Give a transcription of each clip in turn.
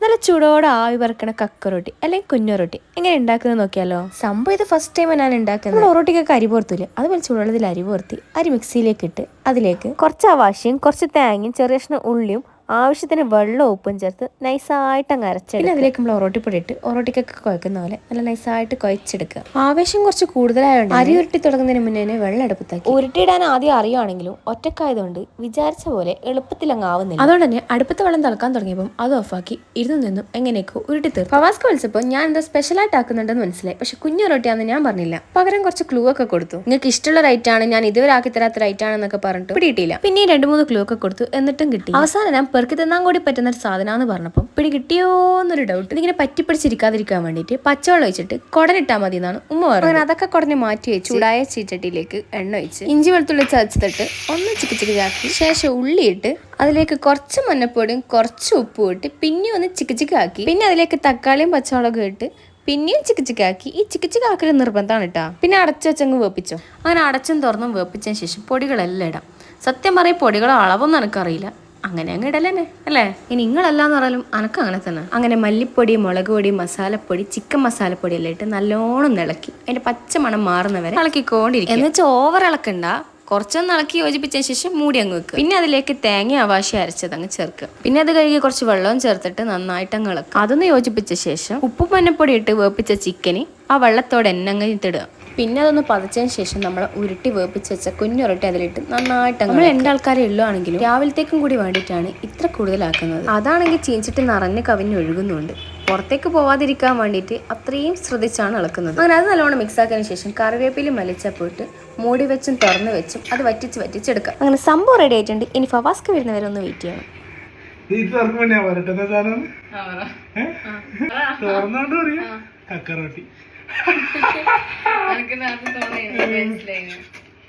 നല്ല ചൂടോടെ ആവി പറക്കണ കക്കറൊട്ടി അല്ലെങ്കിൽ കുഞ്ഞൊറൊട്ടി എങ്ങനെ ഉണ്ടാക്കുന്നത് നോക്കിയാലോ. സംഭവം ഇത് ഫസ്റ്റ് ടൈം ഞാൻ ഉണ്ടാക്കുന്നത്. നമ്മൾ ഒറോട്ടിക്കൊക്കെ അരി പോർത്തില്ലേ, അതുപോലെ ചൂടുവെള്ളത്തിൽ അരി പോർത്തി അരി മിക്സിയിലേക്ക് ഇട്ട് അതിലേക്ക് കുറച്ച് അവാശയും കുറച്ച് തേങ്ങയും ചെറിയ കഷ്ണം ഉള്ളിയും ആവശ്യത്തിന് വെള്ളവും ഉപ്പും ചേർത്ത് നൈസായിട്ട് അങ്ങ് അരച്ചെടുക്കുക. പിന്നെ അതിലേക്ക് നമ്മൾ ഒറോട്ടിപ്പൊടി ഇട്ട് ഒറോട്ടിക്കൊക്കെ കുഴക്കുന്ന പോലെ നല്ല നൈസായിട്ട് കുഴച്ചെടുക്കുക. ആവേശം കുറച്ച് കൂടുതലായതുകൊണ്ട് അരി ഉരുട്ടി തുടങ്ങുന്നതിന് മുന്നേ തന്നെ വെള്ളം അടുപ്പത്താക്കി. ഉരുട്ടിയിടാൻ ആദ്യം അറിയുവാണെങ്കിലും ഒറ്റക്കായതുകൊണ്ട് വിചാരിച്ച പോലെ എളുപ്പത്തിൽ അങ്ങ് ആവുന്നില്ല. അതുകൊണ്ട് തന്നെ അടുപ്പത്തെ വെള്ളം തിളക്കാൻ തുടങ്ങിയപ്പോൾ അത് ഓഫാക്കി ഇരുന്ന് നിന്നും എങ്ങനെയൊക്കെ ഉരുട്ടി തീർന്നു. ഫവാസ്ക വിളിച്ചപ്പോൾ ഞാൻ എന്താ സ്പെഷ്യലായിട്ട് ആക്കുന്നുണ്ടെന്ന് മനസ്സിലായി. പക്ഷെ കുഞ്ഞൊറോട്ടിയാണെന്ന് ഞാൻ പറഞ്ഞില്ല. പകരം കുറച്ച് ക്ലൂ ഒക്കെ കൊടുത്തു. നിങ്ങൾക്ക് ഇഷ്ടമുള്ള റൈറ്റ് ആണ്, ഞാൻ ഇതുവരെ ആക്കി തരാത്ത റൈറ്റ് ആണെന്നൊക്കെ പറഞ്ഞിട്ട് പിടിയിട്ടില്ല. പിന്നെ 2-3 ക്ലൂ ഒക്കെ കൊടുത്തു, എന്നിട്ടും കിട്ടി. അവസാനം ഞാൻ പെറുക്കി തിന്നാൻ കൂടി പറ്റുന്ന ഒരു സാധനമാണെന്ന് പറഞ്ഞപ്പോൾ പിടി കിട്ടിയോന്നൊരു ഡൗട്ട്. ഇതിങ്ങനെ പറ്റിപ്പിടിച്ചിരിക്കാതിരിക്കാൻ വേണ്ടിയിട്ട് പച്ചവെള്ളം ഒഴിച്ചിട്ട് കുടനിട്ടാൽ മതി എന്നാണ് ഉമ്മ പറഞ്ഞത്. അങ്ങനെ അതൊക്കെ കുടഞ്ഞ് മാറ്റി വെച്ച് ചൂടായ ചീച്ചട്ടിയിലേക്ക് എണ്ണ ഒഴിച്ച് ഇഞ്ചി വെളുത്തുള്ളി ചതച്ചിട്ട് ഒന്ന് ചിക്കിച്ചിക്കാക്കി ശേഷം ഉള്ളിയിട്ട് അതിലേക്ക് കുറച്ച് മഞ്ഞപ്പൊടിയും കുറച്ച് ഉപ്പും ഇട്ട് പിന്നെ ഒന്ന് ചിക്കിച്ചിക്കാക്കി പിന്നെ അതിലേക്ക് തക്കാളിയും പച്ചമുളകും ഇട്ട് പിന്നെയും ചിക്കിച്ചിക്കാക്കി. ഈ ചിക്കിച്ചിക്കാക്കൽ നിർബന്ധമാണ് കേട്ടോ. പിന്നെ അടച്ചു വെച്ചങ്ങ് വേപ്പിച്ചോ. അങ്ങനെ അടച്ചും തുറന്നും വേപ്പിച്ചതിന് ശേഷം പൊടികളെല്ലാം ഇടാം. സത്യം പറയും പൊടികളെ അളവൊന്നും എനിക്കറിയില്ല, അങ്ങനെ അങ്ങ് ഇടല്ലേ അല്ലേ. ഇനി നിങ്ങളെല്ലാന്ന് പറഞ്ഞാലും അനക്ക് അങ്ങനെ തന്നെ. അങ്ങനെ മല്ലിപ്പൊടി, മുളക് പൊടി, മസാലപ്പൊടി, ചിക്കൻ മസാലപ്പൊടി എല്ലാം ഇട്ട് നല്ലോണം ഇളക്കി അതിന്റെ പച്ച മണം മാറുന്നവരെ ഇളക്കിക്കൊണ്ടിരിക്കും. എന്ന് വെച്ചാൽ ഓവർ ഇളക്കണ്ട, കുറച്ചൊന്ന് ഇളക്കി യോജിപ്പിച്ചതിന് ശേഷം മൂടി അങ്ങ് വെക്കുക. പിന്നെ അതിലേക്ക് തേങ്ങ അവാശി അരച്ചത് അങ്ങ് ചേർക്കുക. പിന്നെ അത് കഴുകി കുറച്ച് വെള്ളവും ചേർത്തിട്ട് നന്നായിട്ട് അങ്ങ് ഇളക്കുക. അതൊന്ന് യോജിപ്പിച്ച ശേഷം ഉപ്പും മഞ്ഞപ്പൊടി ഇട്ട് വേപ്പിച്ച ചിക്കന് ആ വെള്ളത്തോടെ അങ്ങ് ഇട്ടിടുക. പിന്നെ അതൊന്ന് പതച്ചതിന് ശേഷം നമ്മൾ ഉരുട്ടി വേപ്പിച്ച് വെച്ച കുഞ്ഞുരുട്ടി അതിലിട്ട് നന്നായിട്ട് നമ്മൾ 2 ആൾക്കാരെ ഉള്ളുവാണെങ്കിലും രാവിലത്തേക്കും കൂടി വേണ്ടിയിട്ടാണ് ഇത്ര കൂടുതലാക്കുന്നത്. അതാണെങ്കിൽ ചീഞ്ചിട്ട് നിറഞ്ഞ് കവിഞ്ഞൊഴുകുന്നുണ്ട്. പുറത്തേക്ക് പോവാതിരിക്കാൻ വേണ്ടിയിട്ട് അത്രയും ശ്രദ്ധിച്ചാണ് ഇളക്കുന്നത്. അങ്ങനെ അത് നല്ലോണം മിക്സ് ആക്കിയതിന് ശേഷം കറിവേപ്പില മലിച്ചപ്പോയിട്ട് മൂടി വെച്ചും തുറന്നു വെച്ചും അത് വറ്റിച്ചെടുക്കാം. അങ്ങനെ സംഭവം റെഡി ആയിട്ടുണ്ട്. ഇനി ഫവാസ്ക വരുന്നവരെ ഒന്ന് വെയിറ്റ് ചെയ്യണം.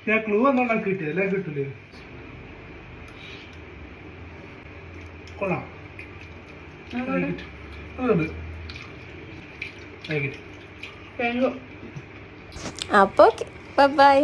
ഞാൻ ക്ലൂ ഒന്നും കിട്ടിയല്ലേ, കിട്ടില്ലേ? കൊള്ളാം. അപ്പോൾ ബൈ.